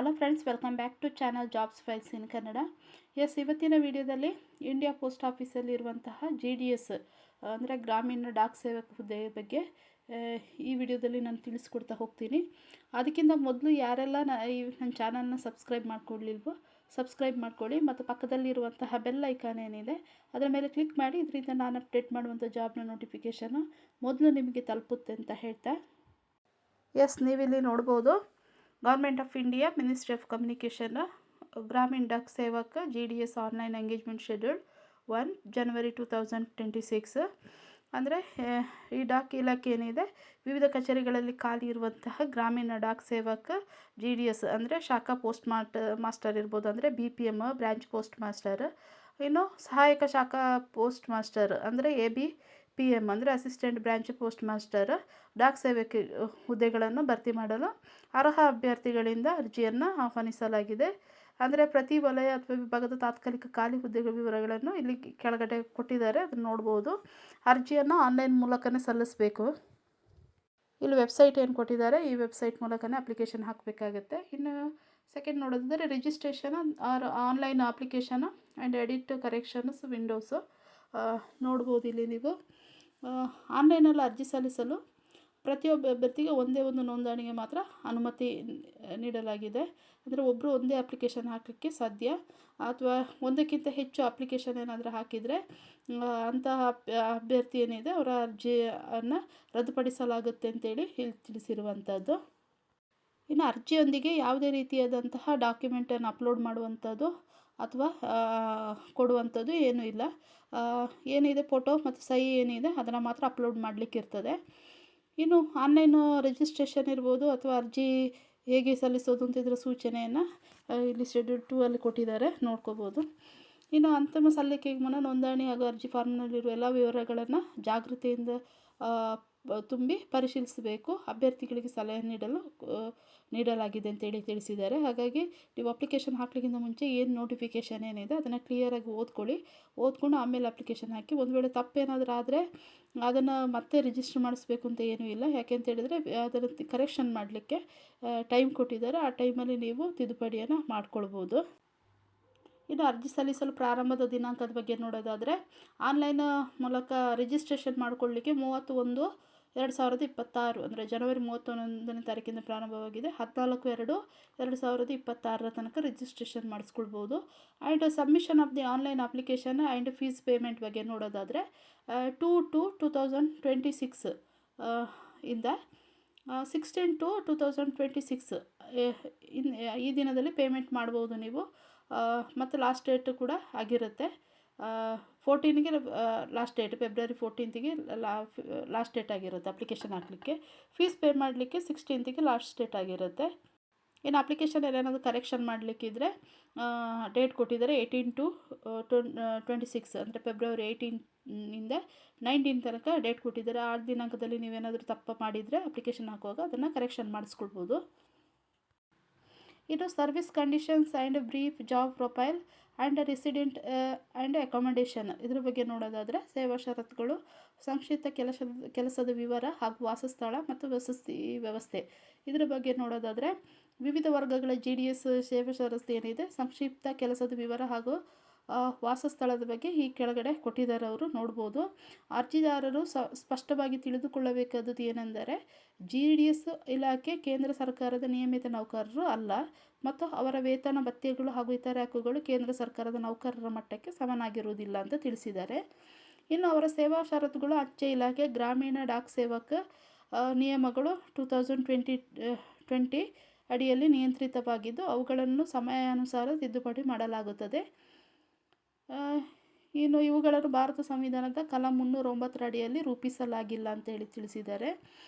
Hello friends, welcome back to channel jobs files in Kannada. ಇವತ್ತಿನ ವಿಡಿಯೋದಲ್ಲಿ India post ಆಫೀಸಲ್ಲಿ ಇರುವಂತಹ GDS ಅಂದರೆ ಗ್ರಾಮೀಣ ಡಾಕ್ ಸೇವಕ ಹುದ್ದೆ ಬಗ್ಗೆ ಈ ವಿಡಿಯೋದಲ್ಲಿ ನಾನು ತಿಳಿಸ್ಕೊಡ್ತಾ ಹೋಗ್ತೀನಿ. ಅದಕ್ಕಿಂತ ಮೊದಲು ಯಾರೆಲ್ಲ ನನ್ನ ಚಾನಲ್ನ ಸಬ್ಸ್ಕ್ರೈಬ್ ಮಾಡ್ಕೊಳ್ಳಿಲ್ವೋ ಸಬ್ಸ್ಕ್ರೈಬ್ ಮಾಡ್ಕೊಳ್ಳಿ ಮತ್ತು ಪಕ್ಕದಲ್ಲಿರುವಂತಹ ಬೆಲ್ ಐಕಾನ್ ಏನಿದೆ ಅದರ ಮೇಲೆ ಕ್ಲಿಕ್ ಮಾಡಿ. ಇದರಿಂದ ನಾನು ಅಪ್ಡೇಟ್ ಮಾಡುವಂಥ ಜಾಬ್ನ ನೋಟಿಫಿಕೇಷನು ಮೊದಲು ನಿಮಗೆ ತಲುಪುತ್ತೆ ಅಂತ ಹೇಳ್ತಾ, ನೀವಿಲ್ಲಿ ನೋಡ್ಬೋದು, government of India, ministry of communication, ಗ್ರಾಮೀಣ ಡಾಕ್ ಸೇವಕ GDS ಆನ್ಲೈನ್ ಎಂಗೇಜ್ಮೆಂಟ್ ಶೆಡ್ಯೂಲ್ 1 ಜನವರಿ 2026. ಅಂದರೆ ಈ ಡಾಕ್ ಇಲಾಖೆ ಏನಿದೆ, ವಿವಿಧ ಕಚೇರಿಗಳಲ್ಲಿ ಖಾಲಿ ಇರುವಂತಹ ಗ್ರಾಮೀಣ ಡಾಕ್ ಸೇವಕ GDS ಅಂದರೆ ಶಾಖಾ ಪೋಸ್ಟ್ ಮಾಸ್ಟರ್ ಇರ್ಬೋದು, ಅಂದರೆ BPM ಬ್ರಾಂಚ್ ಪೋಸ್ಟ್ ಮಾಸ್ಟರ್, ಇನ್ನು ಸಹಾಯಕ ಶಾಖಾ ಪೋಸ್ಟ್ ಮಾಸ್ಟರ್ ಅಂದರೆ ABPM ಅಂದರೆ assistant branch post master Dak Sevak ಹುದ್ದೆಗಳನ್ನು ಭರ್ತಿ ಮಾಡಲು ಅರ್ಹ ಅಭ್ಯರ್ಥಿಗಳಿಂದ ಅರ್ಜಿಯನ್ನು ಆಹ್ವಾನಿಸಲಾಗಿದೆ. ಅಂದರೆ ಪ್ರತಿ ವಲಯ ಅಥವಾ ವಿಭಾಗದ ತಾತ್ಕಾಲಿಕ ಖಾಲಿ ಹುದ್ದೆಗಳ ವಿವರಗಳನ್ನು ಇಲ್ಲಿ ಕೆಳಗಡೆ ಕೊಟ್ಟಿದ್ದಾರೆ, ಅದನ್ನು ನೋಡ್ಬೋದು. ಅರ್ಜಿಯನ್ನು ಆನ್ಲೈನ್ ಮೂಲಕನೇ ಸಲ್ಲಿಸಬೇಕು. ಇಲ್ಲಿ ವೆಬ್ಸೈಟ್ ಏನು ಕೊಟ್ಟಿದ್ದಾರೆ, ಈ ವೆಬ್ಸೈಟ್ ಮೂಲಕನೇ ಅಪ್ಲಿಕೇಶನ್ ಹಾಕಬೇಕಾಗತ್ತೆ. ಇನ್ನು ಸೆಕೆಂಡ್ ನೋಡೋದಾದರೆ registration or online application and edit corrections windows ನೋಡ್ಬೋದು. ಇಲ್ಲಿ ನೀವು ಆನ್ಲೈನಲ್ಲಿ ಅರ್ಜಿ ಸಲ್ಲಿಸಲು ಪ್ರತಿಯೊಬ್ಬ ಅಭ್ಯರ್ಥಿಗೆ ಒಂದೇ ಒಂದು ನೋಂದಣಿಗೆ ಮಾತ್ರ ಅನುಮತಿ ನೀಡಲಾಗಿದೆ. ಅಂದರೆ ಒಬ್ಬರು ಒಂದೇ ಅಪ್ಲಿಕೇಶನ್ ಹಾಕಲಿಕ್ಕೆ ಸಾಧ್ಯ, ಅಥವಾ ಒಂದಕ್ಕಿಂತ ಹೆಚ್ಚು ಅಪ್ಲಿಕೇಶನ್ ಏನಾದರೂ ಹಾಕಿದರೆ ಅಂತಹ ಅಭ್ಯರ್ಥಿ ಏನಿದೆ ಅವರ ಅರ್ಜಿಯನ್ನು ರದ್ದುಪಡಿಸಲಾಗುತ್ತೆ ಅಂತೇಳಿ ಇಲ್ಲಿ ತಿಳಿಸಿರುವಂಥದ್ದು. ಇನ್ನು ಅರ್ಜಿಯೊಂದಿಗೆ ಯಾವುದೇ ರೀತಿಯಾದಂತಹ ಡಾಕ್ಯುಮೆಂಟನ್ನು ಅಪ್ಲೋಡ್ ಮಾಡುವಂಥದ್ದು ಅಥವಾ ಕೊಡುವಂಥದ್ದು ಏನೂ ಇಲ್ಲ. ಏನಿದೆ ಫೋಟೋ ಮತ್ತು ಸಹಿ ಏನಿದೆ ಅದನ್ನು ಮಾತ್ರ ಅಪ್ಲೋಡ್ ಮಾಡಲಿಕ್ಕೆ ಇರ್ತದೆ. ಇನ್ನು ಆನ್ಲೈನು ರಿಜಿಸ್ಟ್ರೇಷನ್ ಇರ್ಬೋದು ಅಥವಾ ಅರ್ಜಿ ಹೇಗೆ ಸಲ್ಲಿಸೋದು ಅಂತ ಇದರ ಸೂಚನೆಯನ್ನು ಇಲ್ಲಿ ಶೆಡ್ಯೂಲ್ 2 ಅಲ್ಲಿ ಕೊಟ್ಟಿದ್ದಾರೆ, ನೋಡ್ಕೋಬೋದು. ಇನ್ನು ಅಂತಿಮ ಸಲ್ಲಿಕೆಗೆ ಮುನ್ನ ನೋಂದಣಿ ಹಾಗೂ ಅರ್ಜಿ ಫಾರ್ಮ್ನಲ್ಲಿರುವ ಎಲ್ಲ ವಿವರಗಳನ್ನು ಜಾಗೃತಿಯಿಂದ ತುಂಬಿ ಪರಿಶೀಲಿಸಬೇಕು. ಅಭ್ಯರ್ಥಿಗಳಿಗೆ ಸಲಹೆ ನೀಡಲಾಗಿದೆ ಅಂತೇಳಿ ತಿಳಿಸಿದ್ದಾರೆ. ಹಾಗಾಗಿ ನೀವು ಅಪ್ಲಿಕೇಶನ್ ಹಾಕ್ಲಿಕ್ಕಿಂತ ಮುಂಚೆ ಏನು ನೋಟಿಫಿಕೇಷನ್ ಏನಿದೆ ಅದನ್ನು ಕ್ಲಿಯರಾಗಿ ಓದ್ಕೊಂಡು ಆಮೇಲೆ ಅಪ್ಲಿಕೇಶನ್ ಹಾಕಿ. ಒಂದು ವೇಳೆ ತಪ್ಪೇನಾದರೂ ಆದರೆ ಅದನ್ನು ಮತ್ತೆ ರಿಜಿಸ್ಟರ್ ಮಾಡಿಸ್ಬೇಕು ಅಂತ ಏನೂ ಇಲ್ಲ. ಯಾಕೆ ಅಂತ ಹೇಳಿದರೆ ಅದರ ಕರೆಕ್ಷನ್ ಮಾಡಲಿಕ್ಕೆ ಟೈಮ್ ಕೊಟ್ಟಿದ್ದಾರೆ, ಆ ಟೈಮಲ್ಲಿ ನೀವು ತಿದ್ದುಪಡಿಯನ್ನು ಮಾಡ್ಕೊಳ್ಬೋದು. ಇನ್ನು ಅರ್ಜಿ ಸಲ್ಲಿಸಲು ಪ್ರಾರಂಭದ ದಿನಾಂಕದ ಬಗ್ಗೆ ನೋಡೋದಾದರೆ, ಆನ್ಲೈನ್ ಮೂಲಕ ರಿಜಿಸ್ಟ್ರೇಷನ್ ಮಾಡಿಕೊಳ್ಳಲಿಕ್ಕೆ 31/2/2026 ಅಂದರೆ ಜನವರಿ 31ನೇ ತಾರೀಕಿಂದ ಪ್ರಾರಂಭವಾಗಿದೆ. 14/2/2026 ತನಕ ರಿಜಿಸ್ಟ್ರೇಷನ್ ಮಾಡಿಸ್ಕೊಳ್ಬೋದು. And submission of the online application and fees payment ಬಗ್ಗೆ ನೋಡೋದಾದರೆ 2/2/2026 ಇಂದ 16/2/2026 ಈ ದಿನದಲ್ಲಿ ಪೇಮೆಂಟ್ ಮಾಡ್ಬೋದು ನೀವು. ಮತ್ತು ಲಾಸ್ಟ್ ಡೇಟ್ ಕೂಡ ಆಗಿರುತ್ತೆ. 14ಗೆ ಲಾಸ್ಟ್ ಡೇಟ್, ಫೆಬ್ರವರಿ 14ಗೆ ಲಾಸ್ಟ್ ಡೇಟ್ ಆಗಿರುತ್ತೆ ಅಪ್ಲಿಕೇಶನ್ ಹಾಕಲಿಕ್ಕೆ. ಫೀಸ್ ಪೇ ಮಾಡಲಿಕ್ಕೆ 16ಗೆ ಲಾಸ್ಟ್ ಡೇಟ್ ಆಗಿರುತ್ತೆ. ಇನ್ನು ಅಪ್ಲಿಕೇಶನ್ ಏನಾದರೂ ಕರೆಕ್ಷನ್ ಮಾಡಲಿಕ್ಕಿದ್ರೆ ಡೇಟ್ ಕೊಟ್ಟಿದ್ದಾರೆ 18/2/26 ಅಂದರೆ ಫೆಬ್ರವರಿ 18ಇಂದ 19 ತನಕ ಡೇಟ್ ಕೊಟ್ಟಿದ್ದಾರೆ. ಆ ದಿನಾಂಕದಲ್ಲಿ ನೀವೇನಾದರೂ ತಪ್ಪು ಮಾಡಿದರೆ ಅಪ್ಲಿಕೇಶನ್ ಹಾಕುವಾಗ ಅದನ್ನು ಕರೆಕ್ಷನ್ ಮಾಡಿಸ್ಕೊಳ್ಬೋದು. ಇನ್ನು service conditions and brief job profile and resident and accommodation ಇದ್ರ ಬಗ್ಗೆ ನೋಡೋದಾದರೆ ಸೇವಾ ಷರತ್ತುಗಳು, ಸಂಕ್ಷಿಪ್ತ ಕೆಲಸದ ವಿವರ ಹಾಗೂ ವಾಸಸ್ಥಳ ಮತ್ತು ವಸತಿ ವ್ಯವಸ್ಥೆ ಇದರ ಬಗ್ಗೆ ನೋಡೋದಾದರೆ ವಿವಿಧ ವರ್ಗಗಳ GDS ಸೇವಾ ಷರತ್ತು ಏನಿದೆ, ಸಂಕ್ಷಿಪ್ತ ಕೆಲಸದ ವಿವರ ಹಾಗೂ ವಾಸಸ್ಥಳದ ಬಗ್ಗೆ ಈ ಕೆಳಗಡೆ ಕೊಟ್ಟಿದ್ದಾರೆ, ಅವರು ನೋಡ್ಬೋದು. ಅರ್ಜಿದಾರರು ಸ್ಪಷ್ಟವಾಗಿ ತಿಳಿದುಕೊಳ್ಳಬೇಕಾದದ್ದು ಏನೆಂದರೆ GDS ಇಲಾಖೆ ಕೇಂದ್ರ ಸರ್ಕಾರದ ನಿಯಮಿತ ನೌಕರರು ಅಲ್ಲ ಮತ್ತು ಅವರ ವೇತನ ಭತ್ಯೆಗಳು ಹಾಗೂ ಇತರೆ ಹಕ್ಕುಗಳು ಕೇಂದ್ರ ಸರ್ಕಾರದ ನೌಕರರ ಮಟ್ಟಕ್ಕೆ ಸಮನಾಗಿರುವುದಿಲ್ಲ ಅಂತ ತಿಳಿಸಿದ್ದಾರೆ. ಇನ್ನು ಅವರ ಸೇವಾ ಷರತ್ತುಗಳು ಅಂಚೆ ಇಲಾಖೆ ಗ್ರಾಮೀಣ ಡಾಕ್ ಸೇವಕ ನಿಯಮಗಳು 2020 ಅಡಿಯಲ್ಲಿ ನಿಯಂತ್ರಿತವಾಗಿದ್ದು ಅವುಗಳನ್ನು ಸಮಯಾನುಸಾರ ತಿದ್ದುಪಡಿ ಮಾಡಲಾಗುತ್ತದೆ. ಇನ್ನು ಇವುಗಳನ್ನು ಭಾರತ ಸಂವಿಧಾನದ ಕಲಂ 309 ಅಡಿಯಲ್ಲಿ ರೂಪಿಸಲಾಗಿಲ್ಲ ಅಂತೇಳಿ ತಿಳಿಸಿದ್ದಾರೆ.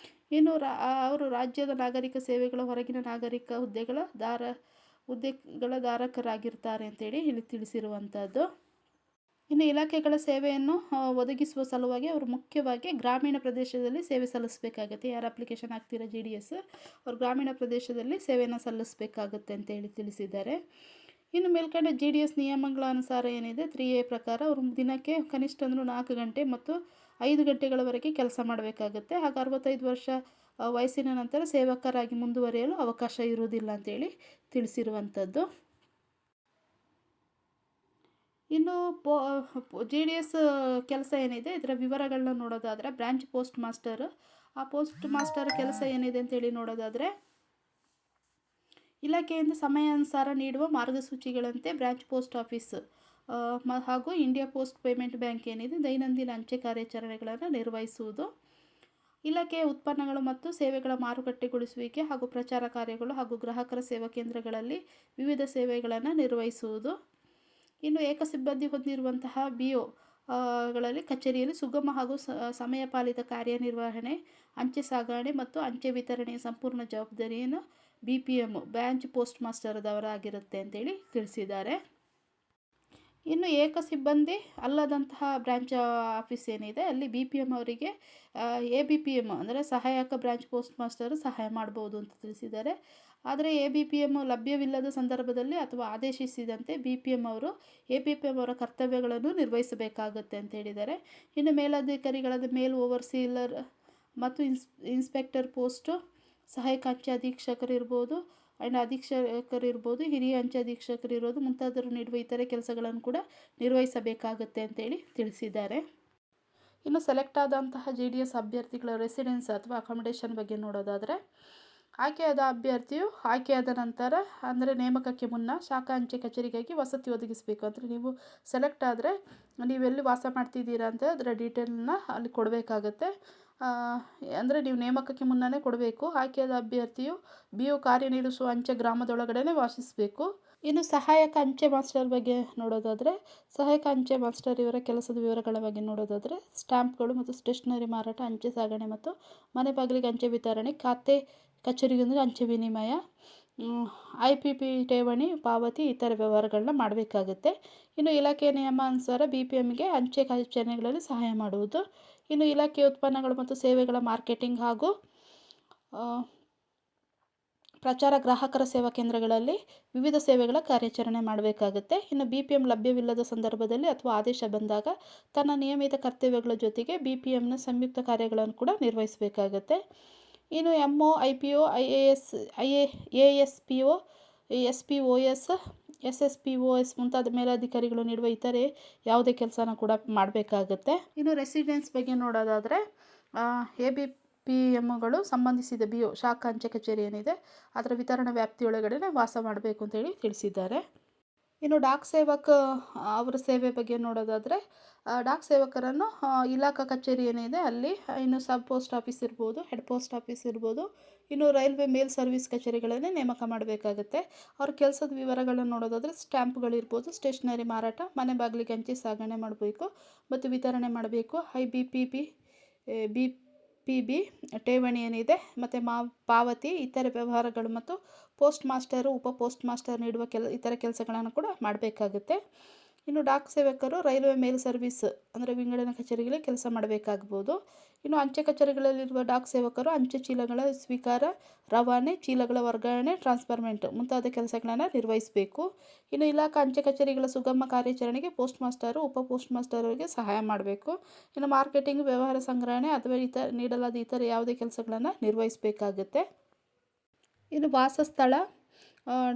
ಇನ್ನು ಅವರು ರಾಜ್ಯದ ನಾಗರಿಕ ಸೇವೆಗಳ ಹೊರಗಿನ ನಾಗರಿಕ ಹುದ್ದೆಗಳ ಧಾರಕರಾಗಿರ್ತಾರೆ ಅಂತೇಳಿ ಇಲ್ಲಿ ತಿಳಿಸಿರುವಂಥದ್ದು. ಇನ್ನು ಇಲಾಖೆಗಳ ಸೇವೆಯನ್ನು ಒದಗಿಸುವ ಸಲುವಾಗಿ ಅವರು ಮುಖ್ಯವಾಗಿ ಗ್ರಾಮೀಣ ಪ್ರದೇಶದಲ್ಲಿ ಸೇವೆ ಸಲ್ಲಿಸಬೇಕಾಗುತ್ತೆ. ಯಾರು ಅಪ್ಲಿಕೇಶನ್ ಹಾಕ್ತೀರಾ GDS ಅವರು ಗ್ರಾಮೀಣ ಪ್ರದೇಶದಲ್ಲಿ ಸೇವೆಯನ್ನು ಸಲ್ಲಿಸಬೇಕಾಗುತ್ತೆ ಅಂತೇಳಿ ತಿಳಿಸಿದ್ದಾರೆ. ಇನ್ನು ಮೇಲ್ಕಂಡ GDS ನಿಯಮಗಳ ಅನುಸಾರ ಏನಿದೆ 3A ಪ್ರಕಾರ ಅವರು ದಿನಕ್ಕೆ ಕನಿಷ್ಠ ಅಂದರೂ 4 ಗಂಟೆ ಮತ್ತು 5 ಗಂಟೆಗಳವರೆಗೆ ಕೆಲಸ ಮಾಡಬೇಕಾಗುತ್ತೆ. ಹಾಗೂ 65 ವರ್ಷ ವಯಸ್ಸಿನ ನಂತರ ಸೇವಕರಾಗಿ ಮುಂದುವರಿಯಲು ಅವಕಾಶ ಇರುವುದಿಲ್ಲ ಅಂತೇಳಿ ತಿಳಿಸಿರುವಂಥದ್ದು. ಇನ್ನು GDS ಕೆಲಸ ಏನಿದೆ ಇದರ ವಿವರಗಳನ್ನ ನೋಡೋದಾದರೆ, ಬ್ರಾಂಚ್ ಪೋಸ್ಟ್ ಮಾಸ್ಟರ್, ಆ ಪೋಸ್ಟ್ ಮಾಸ್ಟರ್ ಕೆಲಸ ಏನಿದೆ ಅಂತೇಳಿ ನೋಡೋದಾದರೆ, ಇಲಾಖೆಯಿಂದ ಸಮಯಾನುಸಾರ ನೀಡುವ ಮಾರ್ಗಸೂಚಿಗಳಂತೆ ಬ್ರಾಂಚ್ ಪೋಸ್ಟ್ ಆಫೀಸ್ ಹಾಗೂ ಇಂಡಿಯಾ ಪೋಸ್ಟ್ ಪೇಮೆಂಟ್ ಬ್ಯಾಂಕ್ ಏನಿದೆ ದೈನಂದಿನ ಅಂಚೆ ಕಾರ್ಯಾಚರಣೆಗಳನ್ನು ನಿರ್ವಹಿಸುವುದು, ಇಲಾಖೆಯ ಉತ್ಪನ್ನಗಳು ಮತ್ತು ಸೇವೆಗಳ ಮಾರುಕಟ್ಟೆಗೊಳಿಸುವಿಕೆ ಹಾಗೂ ಪ್ರಚಾರ ಕಾರ್ಯಗಳು ಹಾಗೂ ಗ್ರಾಹಕರ ಸೇವಾ ಕೇಂದ್ರಗಳಲ್ಲಿ ವಿವಿಧ ಸೇವೆಗಳನ್ನು ನಿರ್ವಹಿಸುವುದು. ಇನ್ನು ಏಕ ಸಿಬ್ಬಂದಿ ಹೊಂದಿರುವಂತಹ BO ಗಳಲ್ಲಿ ಕಚೇರಿಯಲ್ಲಿ ಸುಗಮ ಹಾಗೂ ಸಮಯಪಾಲಿತ ಕಾರ್ಯನಿರ್ವಹಣೆ, ಅಂಚೆ ಸಾಗಣೆ ಮತ್ತು ಅಂಚೆ ವಿತರಣೆಯ ಸಂಪೂರ್ಣ ಜವಾಬ್ದಾರಿಯನ್ನು BPM ಬ್ರಾಂಚ್ ಪೋಸ್ಟ್ ಮಾಸ್ಟರ್ದವರಾಗಿರುತ್ತೆ ಅಂತೇಳಿ ತಿಳಿಸಿದ್ದಾರೆ. ಇನ್ನು ಏಕ ಸಿಬ್ಬಂದಿ ಅಲ್ಲದಂತಹ ಬ್ರಾಂಚ್ ಆಫೀಸ್ ಏನಿದೆ ಅಲ್ಲಿ BPM ಅವರಿಗೆ ABPM ಅಂದರೆ ಸಹಾಯಕ ಬ್ರಾಂಚ್ ಪೋಸ್ಟ್ ಮಾಸ್ಟರ್ ಸಹಾಯ ಮಾಡ್ಬೋದು ಅಂತ ತಿಳಿಸಿದ್ದಾರೆ. ಆದರೆ ABPM ಲಭ್ಯವಿಲ್ಲದ ಸಂದರ್ಭದಲ್ಲಿ ಅಥವಾ ಆದೇಶಿಸಿದಂತೆ BPM ಅವರು ABPM ಅವರ ಕರ್ತವ್ಯಗಳನ್ನು ನಿರ್ವಹಿಸಬೇಕಾಗುತ್ತೆ ಅಂತ ಹೇಳಿದ್ದಾರೆ. ಇನ್ನು ಮೇಲಧಿಕಾರಿಗಳಾದ ಮೇಲ್ ಓವರ್ಸೀಲರ್ ಮತ್ತು ಇನ್ಸ್ಪೆಕ್ಟರ್ ಪೋಸ್ಟು, ಸಹಾಯಕ ಅಂಚೆ ಅಧೀಕ್ಷಕರು ಇರ್ಬೋದು ಆ್ಯಂಡ್ ಅಧೀಕ್ಷಕರು ಇರ್ಬೋದು, ಹಿರಿಯ ಅಂಚೆ ಅಧೀಕ್ಷಕರು ಇರೋದು ಮುಂತಾದವರು ನೀಡುವ ಇತರೆ ಕೆಲಸಗಳನ್ನು ಕೂಡ ನಿರ್ವಹಿಸಬೇಕಾಗುತ್ತೆ ಅಂತೇಳಿ ತಿಳಿಸಿದ್ದಾರೆ. ಇನ್ನು ಸೆಲೆಕ್ಟ್ ಆದಂತಹ GDS ಅಭ್ಯರ್ಥಿಗಳ ರೆಸಿಡೆನ್ಸ್ ಅಥವಾ ಅಕಾಮಿಡೇಷನ್ ಬಗ್ಗೆ ನೋಡೋದಾದರೆ, ಆಯ್ಕೆಯಾದ ಅಭ್ಯರ್ಥಿಯು ಆಯ್ಕೆಯಾದ ನಂತರ ಅಂದರೆ ನೇಮಕಕ್ಕೆ ಮುನ್ನ ಶಾಖಾ ಅಂಚೆ ಕಚೇರಿಗಾಗಿ ವಸತಿ ಒದಗಿಸಬೇಕು. ಅಂದರೆ ನೀವು ಸೆಲೆಕ್ಟ್ ಆದರೆ ನೀವೆಲ್ಲಿ ವಾಸ ಮಾಡ್ತಿದ್ದೀರಾ ಅಂತ ಅದರ ಡೀಟೇಲ್ನ ಅಲ್ಲಿ ಕೊಡಬೇಕಾಗತ್ತೆ. ಅಂದರೆ ನೀವು ನೇಮಕಕ್ಕೆ ಮುನ್ನವೇ ಕೊಡಬೇಕು. ಆಯ್ಕೆಯಾದ ಅಭ್ಯರ್ಥಿಯು BO ಕಾರ್ಯನಿರ್ವಹಿಸುವ ಅಂಚೆ ಗ್ರಾಮದೊಳಗಡೆ ವಾಸಿಸಬೇಕು. ಇನ್ನು ಸಹಾಯಕ ಅಂಚೆ ಮಾಸ್ಟರ್ ಬಗ್ಗೆ ನೋಡೋದಾದರೆ, ಸಹಾಯಕ ಅಂಚೆ ಮಾಸ್ಟರ್ ಇವರ ಕೆಲಸದ ವಿವರಗಳ ಬಗ್ಗೆ ನೋಡೋದಾದರೆ, ಸ್ಟ್ಯಾಂಪ್ಗಳು ಮತ್ತು ಸ್ಟೇಷನರಿ ಮಾರಾಟ, ಅಂಚೆ ಸಾಗಣೆ ಮತ್ತು ಮನೆ ಬಾಗಿಲಿಗೆ ಅಂಚೆ ವಿತರಣೆ, ಖಾತೆ ಕಚೇರಿಯೊಂದಿಗೆ ಅಂಚೆ ವಿನಿಮಯ, IPP ಠೇವಣಿ ಪಾವತಿ ಇತರ ವ್ಯವಹಾರಗಳನ್ನ ಮಾಡಬೇಕಾಗುತ್ತೆ. ಇನ್ನು ಇಲಾಖೆಯ ನಿಯಮಾನುಸಾರ BPMಗೆ ಅಂಚೆ ಕಚೇರಿಗಳಲ್ಲಿ ಸಹಾಯ ಮಾಡುವುದು. ಇನ್ನು ಇಲಾಖೆಯ ಉತ್ಪನ್ನಗಳು ಮತ್ತು ಸೇವೆಗಳ ಮಾರ್ಕೆಟಿಂಗ್ ಹಾಗೂ ಪ್ರಚಾರ, ಗ್ರಾಹಕರ ಸೇವಾ ಕೇಂದ್ರಗಳಲ್ಲಿ ವಿವಿಧ ಸೇವೆಗಳ ಕಾರ್ಯಾಚರಣೆ ಮಾಡಬೇಕಾಗುತ್ತೆ. ಇನ್ನು BPM ಲಭ್ಯವಿಲ್ಲದ ಸಂದರ್ಭದಲ್ಲಿ ಅಥವಾ ಆದೇಶ ಬಂದಾಗ ತನ್ನ ನಿಯಮಿತ ಕರ್ತವ್ಯಗಳ ಜೊತೆಗೆ BPMನ ಸಂಯುಕ್ತ ಕಾರ್ಯಗಳನ್ನು ಕೂಡ ನಿರ್ವಹಿಸಬೇಕಾಗುತ್ತೆ. ಇನ್ನು MO, IPO, ASPO, SPOS, SSPOS ಮುಂತಾದ ಮೇಲಧಿಕಾರಿಗಳು ನೀಡುವ ಇತರೆ ಯಾವುದೇ ಕೆಲಸನ ಕೂಡ ಮಾಡಬೇಕಾಗುತ್ತೆ. ಇನ್ನು ರೆಸಿಡೆನ್ಸ್ ಬಗ್ಗೆ ನೋಡೋದಾದರೆ, ABPMಗಳು ಸಂಬಂಧಿಸಿದ BO ಶಾಖಾ ಅಂಚೆ ಕಚೇರಿ ಏನಿದೆ ಅದರ ವಿತರಣಾ ವ್ಯಾಪ್ತಿಯೊಳಗಡೆ ವಾಸ ಮಾಡಬೇಕು ಅಂತೇಳಿ ತಿಳಿಸಿದ್ದಾರೆ. ಇನ್ನು ಡಾಕ್ ಸೇವಕ ಅವರ ಸೇವೆ ಬಗ್ಗೆ ನೋಡೋದಾದರೆ, ಡಾಕ್ ಸೇವಕರನ್ನು ಇಲಾಖಾ ಕಚೇರಿ ಏನಿದೆ ಅಲ್ಲಿ ಇನ್ನು ಸಬ್ ಪೋಸ್ಟ್ ಆಫೀಸ್ ಇರ್ಬೋದು, ಹೆಡ್ ಪೋಸ್ಟ್ ಆಫೀಸ್ ಇರ್ಬೋದು, ಇನ್ನು ರೈಲ್ವೆ ಮೇಲ್ ಸರ್ವಿಸ್ ಕಚೇರಿಗಳನ್ನೇ ನೇಮಕ ಮಾಡಬೇಕಾಗುತ್ತೆ. ಅವ್ರ ಕೆಲಸದ ವಿವರಗಳನ್ನು ನೋಡೋದಾದರೆ, ಸ್ಟ್ಯಾಂಪ್ಗಳಿರ್ಬೋದು, ಸ್ಟೇಷನರಿ ಮಾರಾಟ, ಮನೆ ಬಾಗಿಲಿಗೆ ಅಂಚೆ ಸಾಗಣೆ ಮಾಡಬೇಕು ಮತ್ತು ವಿತರಣೆ ಮಾಡಬೇಕು, BPB ಠೇವಣಿ ಏನಿದೆ ಮತ್ತು ಪಾವತಿ ಇತರ ವ್ಯವಹಾರಗಳು ಮತ್ತು ಪೋಸ್ಟ್ ಮಾಸ್ಟರು ಉಪ ಪೋಸ್ಟ್ ಮಾಸ್ಟರ್ ನೀಡುವ ಇತರ ಕೆಲಸಗಳನ್ನು ಕೂಡ ಮಾಡಬೇಕಾಗುತ್ತೆ. ಇನ್ನು ಡಾಕ್ ಸೇವಕರು ರೈಲ್ವೆ ಮೇಲ್ ಸರ್ವಿಸ್ ಅಂದರೆ ವಿಂಗಡಣೆ ಕಚೇರಿಗಳಿಗೆ ಕೆಲಸ ಮಾಡಬೇಕಾಗ್ಬೋದು. ಇನ್ನು ಅಂಚೆ ಕಚೇರಿಗಳಲ್ಲಿರುವ ಡಾಕ್ ಸೇವಕರು ಅಂಚೆ ಚೀಲಗಳ ಸ್ವೀಕಾರ, ರವಾನೆ, ಚೀಲಗಳ ವರ್ಗಾವಣೆ, ಟ್ರಾನ್ಸ್ಫರ್ಮೆಂಟ್ ಮುಂತಾದ ಕೆಲಸಗಳನ್ನು ನಿರ್ವಹಿಸಬೇಕು. ಇನ್ನು ಇಲಾಖಾ ಅಂಚೆ ಕಚೇರಿಗಳ ಸುಗಮ ಕಾರ್ಯಾಚರಣೆಗೆ ಪೋಸ್ಟ್ ಮಾಸ್ಟರು ಉಪ ಪೋಸ್ಟ್ ಮಾಸ್ಟರ್ ಅವರಿಗೆ ಸಹಾಯ ಮಾಡಬೇಕು. ಇನ್ನು ಮಾರ್ಕೆಟಿಂಗ್, ವ್ಯವಹಾರ ಸಂಗ್ರಹಣೆ ಅಥವಾ ನೀಡಲಾದ ಇತರ ಯಾವುದೇ ಕೆಲಸಗಳನ್ನು ನಿರ್ವಹಿಸಬೇಕಾಗುತ್ತೆ. ಇನ್ನು ವಾಸಸ್ಥಳ,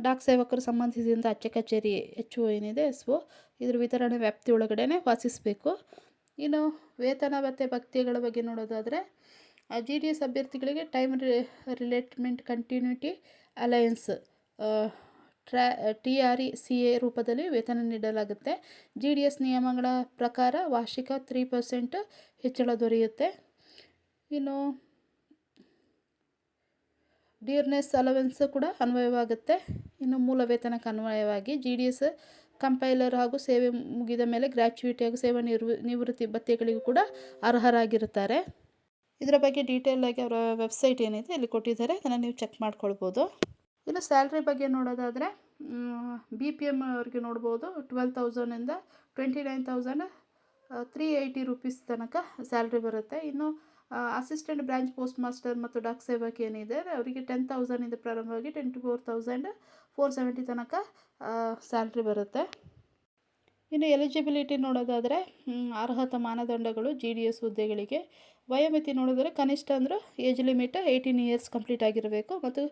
ಡಾಕ್ ಸೇವಕರು ಸಂಬಂಧಿಸಿದಂಥ ಅಂಚೆ ಕಚೇರಿ HO ಏನಿದೆ SO ಇದ್ರ ವಿತರಣೆ ವ್ಯಾಪ್ತಿ ಒಳಗಡೆ ವಾಸಿಸಬೇಕು. ಇನ್ನು ವೇತನ ಮತ್ತು ಭತ್ಯೆಗಳ ಬಗ್ಗೆ ನೋಡೋದಾದರೆ, GDS ಅಭ್ಯರ್ಥಿಗಳಿಗೆ ಟೈಮ್ ರಿಲೇಟ್ಮೆಂಟ್ ಕಂಟಿನ್ಯೂಟಿ ಅಲಯನ್ಸ್ TRECA ರೂಪದಲ್ಲಿ ವೇತನ ನೀಡಲಾಗುತ್ತೆ. GDS ನಿಯಮಗಳ ಪ್ರಕಾರ ವಾರ್ಷಿಕ 3% ಹೆಚ್ಚಳ ದೊರೆಯುತ್ತೆ. ಇನ್ನು ಡಿಯರ್ನೆಸ್ ಅಲವೆನ್ಸ್ ಕೂಡ ಅನ್ವಯವಾಗುತ್ತೆ. ಇನ್ನು ಮೂಲ ವೇತನಕ್ಕೆ ಅನ್ವಯವಾಗಿ GDS ಕಂಪೈಲರ್ ಹಾಗೂ ಸೇವೆ ಮುಗಿದ ಮೇಲೆ ಗ್ರ್ಯಾಚ್ಯುಯಿಟಿ ಹಾಗೂ ಸೇವಾ ನಿವೃತ್ತಿ ಭತ್ಯೆಗಳಿಗೂ ಕೂಡ ಅರ್ಹರಾಗಿರುತ್ತಾರೆ. ಇದರ ಬಗ್ಗೆ ಡೀಟೇಲ್ ಆಗಿ ಅವರ ವೆಬ್ಸೈಟ್ ಏನಿದೆ ಅಲ್ಲಿ ಕೊಟ್ಟಿದ್ದಾರೆ, ಅದನ್ನು ನೀವು ಚೆಕ್ ಮಾಡ್ಕೊಳ್ಬೋದು. ಇನ್ನು ಸ್ಯಾಲ್ರಿ ಬಗ್ಗೆ ನೋಡೋದಾದರೆ, BPM ಅವ್ರಿಗೆ ನೋಡ್ಬೋದು 12,000ಇಂದ 29,380 ರೂಪೀಸ್ ತನಕ ಸ್ಯಾಲ್ರಿ ಬರುತ್ತೆ. ಇನ್ನು ಅಸಿಸ್ಟೆಂಟ್ ಬ್ರಾಂಚ್ ಪೋಸ್ಟ್ ಮಾಸ್ಟರ್ ಮತ್ತು ಡಾಕ್ ಸೇವಕ ಏನಿದೆ ಅವರಿಗೆ 10,000ಇಂದ ಪ್ರಾರಂಭವಾಗಿ 24,470 ತನಕ ಸ್ಯಾಲ್ರಿ ಬರುತ್ತೆ. ಇನ್ನು ಎಲಿಜಿಬಿಲಿಟಿ ನೋಡೋದಾದರೆ, ಅರ್ಹತಾ ಮಾನದಂಡಗಳು GDS ಹುದ್ದೆಗಳಿಗೆ ವಯೋಮಿತಿ ನೋಡಿದರೆ ಕನಿಷ್ಠ ಅಂದರೆ ಏಜ್ ಲಿಮಿಟ್ 18 ಇಯರ್ಸ್ ಕಂಪ್ಲೀಟ್ ಆಗಿರಬೇಕು ಮತ್ತು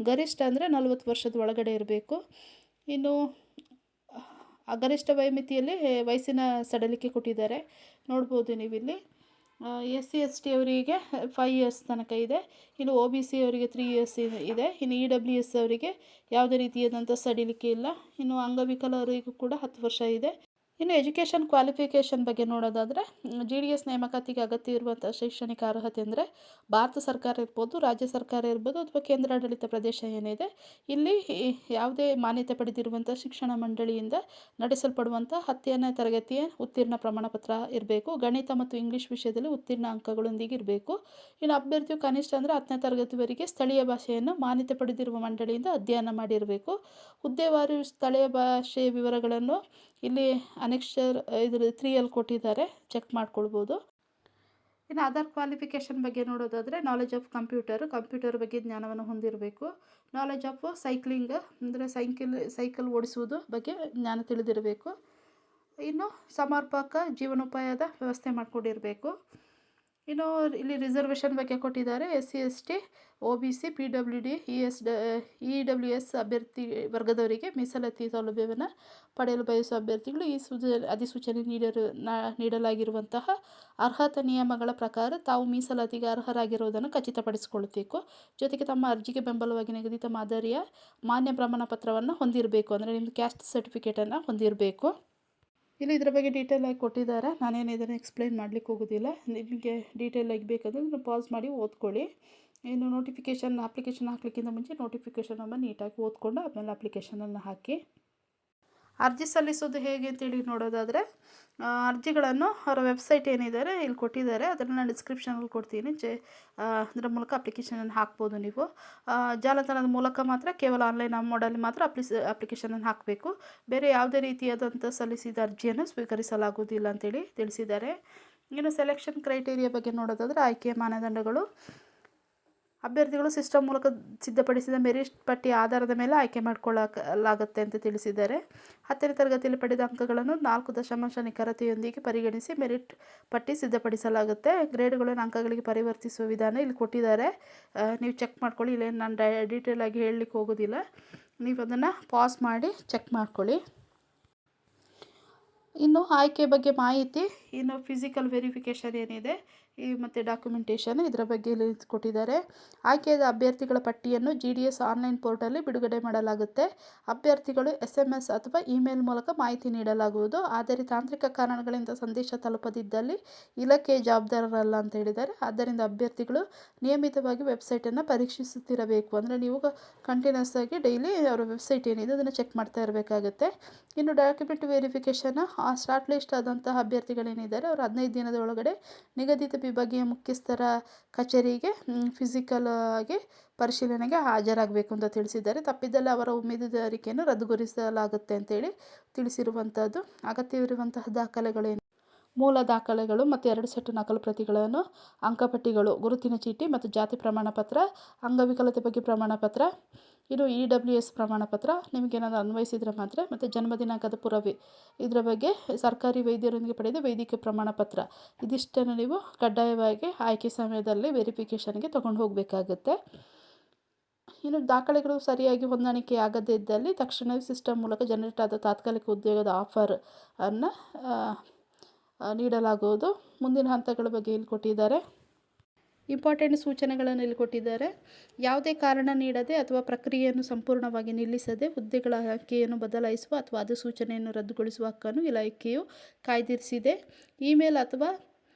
ಗರಿಷ್ಠ ಅಂದರೆ 40 ವರ್ಷದ ಒಳಗಡೆ ಇರಬೇಕು. ಇನ್ನು ಗರಿಷ್ಠ ವಯೋಮಿತಿಯಲ್ಲಿ ವಯಸ್ಸಿನ ಸಡಿಲಿಕೆ ಕೊಟ್ಟಿದ್ದಾರೆ, ನೋಡ್ಬೋದು ನೀವಿಲ್ಲಿ. SC/ST ಅವರಿಗೆ 5 ಇಯರ್ಸ್ ತನಕ ಇದೆ. ಇನ್ನು OBC ಅವರಿಗೆ 3 ಇಯರ್ಸ್ ಇದೆ. ಇನ್ನು EWS ಅವರಿಗೆ ಯಾವುದೇ ರೀತಿಯಾದಂಥ ಸಡಿಲಿಕೆ ಇಲ್ಲ. ಇನ್ನು ಅಂಗವಿಕಲರಿಗೂ ಕೂಡ 10 ವರ್ಷ ಇದೆ. ಇನ್ನು ಎಜುಕೇಷನ್ ಕ್ವಾಲಿಫಿಕೇಷನ್ ಬಗ್ಗೆ ನೋಡೋದಾದರೆ GDS ನೇಮಕಾತಿಗೆ ಅಗತ್ಯ ಇರುವಂಥ ಶೈಕ್ಷಣಿಕ ಅರ್ಹತೆ ಅಂದರೆ ಭಾರತ ಸರ್ಕಾರ ಇರ್ಬೋದು, ರಾಜ್ಯ ಸರ್ಕಾರ ಇರ್ಬೋದು ಅಥವಾ ಕೇಂದ್ರಾಡಳಿತ ಪ್ರದೇಶ ಏನಿದೆ ಇಲ್ಲಿ ಯಾವುದೇ ಮಾನ್ಯತೆ ಪಡೆದಿರುವಂಥ ಶಿಕ್ಷಣ ಮಂಡಳಿಯಿಂದ ನಡೆಸಲ್ಪಡುವಂಥ 10ನೇ ತರಗತಿಯ ಉತ್ತೀರ್ಣ ಪ್ರಮಾಣಪತ್ರ ಇರಬೇಕು. ಗಣಿತ ಮತ್ತು ಇಂಗ್ಲೀಷ್ ವಿಷಯದಲ್ಲಿ ಉತ್ತೀರ್ಣ ಅಂಕಗಳೊಂದಿಗೆ ಇರಬೇಕು. ಇನ್ನು ಅಭ್ಯರ್ಥಿಯು ಕನಿಷ್ಠ ಅಂದರೆ 10ನೇ ತರಗತಿವರೆಗೆ ಸ್ಥಳೀಯ ಭಾಷೆಯನ್ನು ಮಾನ್ಯತೆ ಪಡೆದಿರುವ ಮಂಡಳಿಯಿಂದ ಅಧ್ಯಯನ ಮಾಡಿರಬೇಕು. ಹುದ್ದೆವಾರು ಸ್ಥಳೀಯ ಭಾಷೆಯ ವಿವರಗಳನ್ನು ಇಲ್ಲಿ ಅನೆಕ್ಷರ್ 3 ಕೊಟ್ಟಿದ್ದಾರೆ, ಚೆಕ್ ಮಾಡ್ಕೊಳ್ಬೋದು. ಇನ್ನು ಅದರ್ ಕ್ವಾಲಿಫಿಕೇಷನ್ ಬಗ್ಗೆ ನೋಡೋದಾದರೆ ನಾಲೆಜ್ ಆಫ್ ಕಂಪ್ಯೂಟರ್ ಬಗ್ಗೆ ಜ್ಞಾನವನ್ನು ಹೊಂದಿರಬೇಕು. ನಾಲೆಜ್ ಆಫ್ ಸೈಕ್ಲಿಂಗ್ ಅಂದರೆ ಸೈಕಲ್ ಓಡಿಸುವುದು ಬಗ್ಗೆ ಜ್ಞಾನ ತಿಳಿದಿರಬೇಕು. ಇನ್ನು ಸಮರ್ಪಕ ಜೀವನೋಪಾಯದ ವ್ಯವಸ್ಥೆ ಮಾಡಿಕೊಂಡಿರಬೇಕು. ಇನ್ನು ಇಲ್ಲಿ ರಿಸರ್ವೇಷನ್ ಬಗ್ಗೆ ಕೊಟ್ಟಿದ್ದಾರೆ. SC/ST, OBC, PWD, EWS ಅಭ್ಯರ್ಥಿ ವರ್ಗದವರಿಗೆ ಮೀಸಲಾತಿ ಸೌಲಭ್ಯವನ್ನು ಪಡೆಯಲು ಬಯಸುವ ಅಭ್ಯರ್ಥಿಗಳು ಈ ಅಧಿಸೂಚನೆ ನೀಡಲಾಗಿರುವಂತಹ ಅರ್ಹತಾ ನಿಯಮಗಳ ಪ್ರಕಾರ ತಾವು ಮೀಸಲಾತಿಗೆ ಅರ್ಹರಾಗಿರುವುದನ್ನು ಖಚಿತಪಡಿಸಿಕೊಳ್ಳಬೇಕು. ಜೊತೆಗೆ ತಮ್ಮ ಅರ್ಜಿಗೆ ಬೆಂಬಲವಾಗಿ ನಿಗದಿತ ಮಾದರಿಯ ಮಾನ್ಯ ಪ್ರಮಾಣ ಪತ್ರವನ್ನು ಹೊಂದಿರಬೇಕು, ಅಂದರೆ ನಿಮ್ಮದು ಕ್ಯಾಸ್ಟ್ ಸರ್ಟಿಫಿಕೇಟನ್ನು ಹೊಂದಿರಬೇಕು. ಇಲ್ಲಿ ಇದರ ಬಗ್ಗೆ ಡೀಟೇಲಾಗಿ ಕೊಟ್ಟಿದ್ದಾರೆ, ನಾನೇನು ಇದನ್ನು ಎಕ್ಸ್ಪ್ಲೈನ್ ಮಾಡಲಿಕ್ಕೆ ಹೋಗೋದಿಲ್ಲ. ನಿಮಗೆ ಡೀಟೇಲಾಗಿ ಬೇಕಾದರೆ ಪಾಸ್ ಮಾಡಿ ಓದ್ಕೊಳ್ಳಿ. ಇನ್ನು ಅಪ್ಲಿಕೇಶನ್ ಹಾಕಲಿಕ್ಕಿಂತ ಮುಂಚೆ ನೋಟಿಫಿಕೇಷನನ್ನು ನೀಟಾಗಿ ಓದ್ಕೊಂಡು ಆಮೇಲೆ ಅಪ್ಲಿಕೇಶನನ್ನು ಹಾಕಿ. ಅರ್ಜಿ ಸಲ್ಲಿಸೋದು ಹೇಗೆ ಅಂತೇಳಿ ನೋಡೋದಾದರೆ ಅರ್ಜಿಗಳನ್ನು ಅವರ ವೆಬ್ಸೈಟ್ ಏನಿದ್ದಾರೆ ಇಲ್ಲಿ ಕೊಟ್ಟಿದ್ದಾರೆ, ಅದನ್ನು ನಾನು ಡಿಸ್ಕ್ರಿಪ್ಷನಲ್ಲಿ ಕೊಡ್ತೀನಿ. ಅದರ ಮೂಲಕ ಅಪ್ಲಿಕೇಶನನ್ನು ಹಾಕ್ಬೋದು. ನೀವು ಜಾಲತಾಣದ ಮೂಲಕ ಮಾತ್ರ ಕೇವಲ ಆನ್ಲೈನ್ ಮೋಡಲ್ಲಿ ಮಾತ್ರ ಅಪ್ಲಿಕೇಶನನ್ನು ಹಾಕಬೇಕು. ಬೇರೆ ಯಾವುದೇ ರೀತಿಯಾದಂಥ ಸಲ್ಲಿಸಿದ ಅರ್ಜಿಯನ್ನು ಸ್ವೀಕರಿಸಲಾಗುವುದಿಲ್ಲ ಅಂತೇಳಿ ತಿಳಿಸಿದ್ದಾರೆ. ಇನ್ನು ಸೆಲೆಕ್ಷನ್ ಕ್ರೈಟೀರಿಯಾ ಬಗ್ಗೆ ನೋಡೋದಾದರೆ ಆಯ್ಕೆಯ ಮಾನದಂಡಗಳು ಅಭ್ಯರ್ಥಿಗಳು ಸಿಸ್ಟಮ್ ಮೂಲಕ ಸಿದ್ಧಪಡಿಸಿದ ಮೆರಿಟ್ ಪಟ್ಟಿ ಆಧಾರದ ಮೇಲೆ ಆಯ್ಕೆ ಮಾಡಿಕೊಳ್ಳಲಾಗುತ್ತೆ ಅಂತ ತಿಳಿಸಿದ್ದಾರೆ. 10ನೇ ತರಗತಿಯಲ್ಲಿ ಪಡೆದ ಅಂಕಗಳನ್ನು 4 ದಶಮಾಂಶ ನಿಖರತೆಯೊಂದಿಗೆ ಪರಿಗಣಿಸಿ ಮೆರಿಟ್ ಪಟ್ಟಿ ಸಿದ್ಧಪಡಿಸಲಾಗುತ್ತೆ. ಗ್ರೇಡ್ಗಳನ್ನು ಅಂಕಗಳಿಗೆ ಪರಿವರ್ತಿಸುವ ವಿಧಾನ ಇಲ್ಲಿ ಕೊಟ್ಟಿದ್ದಾರೆ, ನೀವು ಚೆಕ್ ಮಾಡ್ಕೊಳ್ಳಿ. ಇಲ್ಲೇನು ನಾನು ಡೀಟೇಲಾಗಿ ಹೇಳಲಿಕ್ಕೆ ಹೋಗೋದಿಲ್ಲ, ನೀವು ಅದನ್ನು ಪಾಸ್ ಮಾಡಿ ಚೆಕ್ ಮಾಡ್ಕೊಳ್ಳಿ. ಇನ್ನು ಆಯ್ಕೆ ಬಗ್ಗೆ ಮಾಹಿತಿ, ಇನ್ನು ಫಿಸಿಕಲ್ ವೆರಿಫಿಕೇಷನ್ ಏನಿದೆ ಮತ್ತು ಡಾಕ್ಯುಮೆಂಟೇಷನ್ ಇದರ ಬಗ್ಗೆ ಇಲ್ಲಿ ಕೊಟ್ಟಿದ್ದಾರೆ. ಆಯ್ಕೆಯಾದ ಅಭ್ಯರ್ಥಿಗಳ ಪಟ್ಟಿಯನ್ನು GDS ಆನ್ಲೈನ್ ಪೋರ್ಟಲ್ಲಿ ಬಿಡುಗಡೆ ಮಾಡಲಾಗುತ್ತೆ. ಅಭ್ಯರ್ಥಿಗಳು SMS ಅಥವಾ ಇಮೇಲ್ ಮೂಲಕ ಮಾಹಿತಿ ನೀಡಲಾಗುವುದು. ಆದರೆ ತಾಂತ್ರಿಕ ಕಾರಣಗಳಿಂದ ಸಂದೇಶ ತಲುಪದಿದ್ದಲ್ಲಿ ಇಲಾಖೆಯ ಜವಾಬ್ದಾರರಲ್ಲ ಅಂತ ಹೇಳಿದ್ದಾರೆ. ಆದ್ದರಿಂದ ಅಭ್ಯರ್ಥಿಗಳು ನಿಯಮಿತವಾಗಿ ವೆಬ್ಸೈಟನ್ನು ಪರೀಕ್ಷಿಸುತ್ತಿರಬೇಕು, ಅಂದರೆ ನೀವು ಕಂಟಿನ್ಯೂಸ್ ಆಗಿ ಡೈಲಿ ಅವರ ವೆಬ್ಸೈಟ್ ಏನಿದೆ ಅದನ್ನು ಚೆಕ್ ಮಾಡ್ತಾ ಇರಬೇಕಾಗುತ್ತೆ. ಇನ್ನು ಡಾಕ್ಯುಮೆಂಟ್ ವೆರಿಫಿಕೇಷನ್ ಶಾರ್ಟ್ ಲಿಸ್ಟ್ ಆದಂತಹ ಅಭ್ಯರ್ಥಿಗಳೇನಿದ್ದಾರೆ ಅವರು 15 ದಿನದ ಒಳಗಡೆ ನಿಗದಿತ ವಿಭಾಗೀಯ ಮುಖ್ಯಸ್ಥರ ಕಚೇರಿಗೆ ಫಿಸಿಕಲ್ ಆಗಿ ಪರಿಶೀಲನೆಗೆ ಹಾಜರಾಗಬೇಕು ಅಂತ ತಿಳಿಸಿದ್ದಾರೆ. ತಪ್ಪಿದಲ್ಲಿ ಅವರ ಉಮೇದುದಾರಿಕೆಯನ್ನು ರದ್ದುಗೊಳಿಸಲಾಗುತ್ತೆ ಅಂತೇಳಿ ತಿಳಿಸಿರುವಂಥದ್ದು. ಅಗತ್ಯವಿರುವಂತಹ ದಾಖಲೆಗಳೇನು ಮೂಲ ದಾಖಲೆಗಳು ಮತ್ತು 2 ಸೆಟ್ ನಕಲು ಪ್ರತಿಗಳನ್ನು, ಅಂಕಪಟ್ಟಿಗಳು, ಗುರುತಿನ ಚೀಟಿ ಮತ್ತು ಜಾತಿ ಪ್ರಮಾಣಪತ್ರ, ಅಂಗವಿಕಲತೆ ಬಗ್ಗೆ ಪ್ರಮಾಣಪತ್ರ, ಇನ್ನು EWS ಪ್ರಮಾಣಪತ್ರ ನಿಮಗೇನಾದರೂ ಅನ್ವಯಿಸಿದರೆ ಮಾತ್ರ, ಮತ್ತು ಜನ್ಮ ದಿನಾಂಕದ ಪುರಾವೆ ಇದರ ಬಗ್ಗೆ ಸರ್ಕಾರಿ ವೈದ್ಯರೊಂದಿಗೆ ಪಡೆದ ವೈದ್ಯಕೀಯ ಪ್ರಮಾಣಪತ್ರ ಇದಿಷ್ಟನ್ನು ನೀವು ಕಡ್ಡಾಯವಾಗಿ ಆಯ್ಕೆ ಸಮಯದಲ್ಲಿ ವೆರಿಫಿಕೇಷನ್ಗೆ ತೊಗೊಂಡು ಹೋಗಬೇಕಾಗುತ್ತೆ. ಇನ್ನು ದಾಖಲೆಗಳು ಸರಿಯಾಗಿ ಹೊಂದಾಣಿಕೆ ಆಗದೇ ಇದ್ದಲ್ಲಿ ತಕ್ಷಣವೇ ಸಿಸ್ಟಮ್ ಮೂಲಕ ಜನರೇಟ್ ಆದ ತಾತ್ಕಾಲಿಕ ಉದ್ಯೋಗದ ಆಫರನ್ನು ನೀಡಲಾಗುವುದು. ಮುಂದಿನ ಹಂತಗಳ ಬಗ್ಗೆ ಇಲ್ಲಿ ಕೊಟ್ಟಿದ್ದಾರೆ. ಇಂಪಾರ್ಟೆಂಟ್ ಸೂಚನೆಗಳನ್ನು ಇಲ್ಲಿ ಕೊಟ್ಟಿದ್ದಾರೆ. ಯಾವುದೇ ಕಾರಣ ನೀಡದೆ ಅಥವಾ ಪ್ರಕ್ರಿಯೆಯನ್ನು ಸಂಪೂರ್ಣವಾಗಿ ನಿಲ್ಲಿಸದೆ ಹುದ್ದೆಗಳ ಆಯ್ಕೆಯನ್ನು ಬದಲಾಯಿಸುವ ಅಥವಾ ಅಧಿಸೂಚನೆಯನ್ನು ರದ್ದುಗೊಳಿಸುವ ಹಕ್ಕನ್ನು ಇಲಾಖೆಯು ಕಾಯ್ದಿರಿಸಿದೆ. ಇಮೇಲ್ ಅಥವಾ